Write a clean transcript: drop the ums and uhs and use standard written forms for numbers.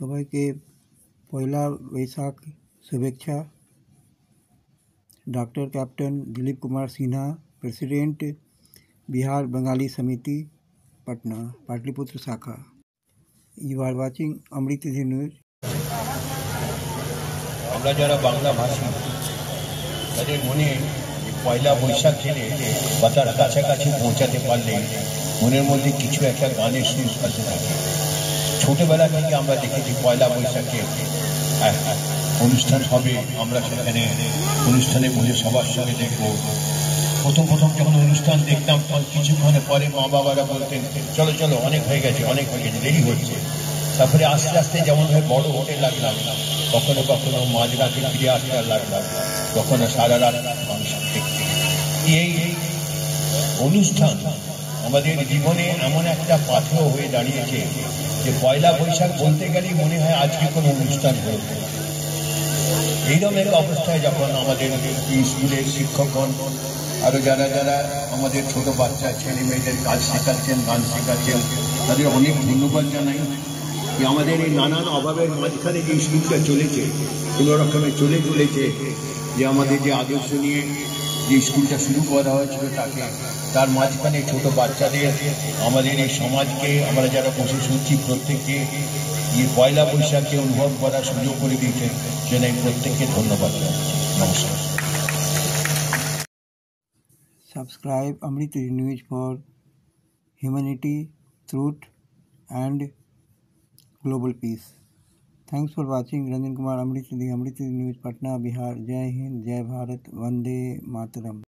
সবাইকে পয়লা বৈশাখ শুভেচ্ছা। Doctor captain Dilip Kumar Sinha, president Bihar Bengali समिति, पटना, पाटलिपुत्र शाखा। You are watching Amrit News. আমরা যারা বাংলা ভাষী তাদের মনে পয়লা বৈশাখ খেলে বা তার কাছাকাছি পৌঁছাতে পারলে মনের মধ্যে কিছু একটা গানের সুর আসতে থাকে। ছোটবেলা থেকে আমরা দেখেছি পয়লা বৈশাখে অনুষ্ঠান হবে, আমরা সেখানে অনুষ্ঠানে বসে সবার সঙ্গে দেখবো। প্রথম যখন অনুষ্ঠান দেখতাম তখন কিছুক্ষণের পরে মা বাবারা বলতেন চলো চলো অনেক হয়ে গেছে দেরি হচ্ছে। তারপরে আস্তে আস্তে যেমন বড় হতে লাগলাম, কখনো মাঝরাতে ফিরে আসতে লাগলাম, কখনো সারা রাত অনুষ্ঠান দেখতে। এই অনুষ্ঠান আমাদের জীবনে এমন একটা পাথেয় হয়ে দাঁড়িয়েছে যে পয়লা বৈশাখ বলতে গেলেই মনে হয় আজকে কোনো অনুষ্ঠান হয়েছে। এইরকম এক অবস্থায় যখন আমাদের স্কুলের শিক্ষকগণ আরো যারা আমাদের ছোট বাচ্চা ছেলে মেয়েদের কাজ শেখাচ্ছেন, গান শেখাচ্ছেন, তাদের অনেক ধন্যবাদ জানাই যে আমাদের এই নানান অভাবের মাঝখানে যে স্কুলটা চলেছে, কোনো রকমে চলেছে, যে আমাদের যে আদর্শ নিয়ে যে স্কুলটা শুরু করা হয়েছিল তার মাঝখানে ছোট বাচ্চাদের আমাদের এই সমাজকে আমরা যারা বসে শুনছি প্রত্যেককে এই পয়লা বৈশাখকে অনুভব করার সুযোগ করে দিয়েছেন, সেজন্য আমি প্রত্যেককে ধন্যবাদ জানাই। নমস্কার। Subscribe Amrit News for humanity, truth and global peace. Thanks for watching. Ranjan Kumar, Amrit News, Patna, Bihar. Jai Hind, Jai Bharat, Vande Mataram.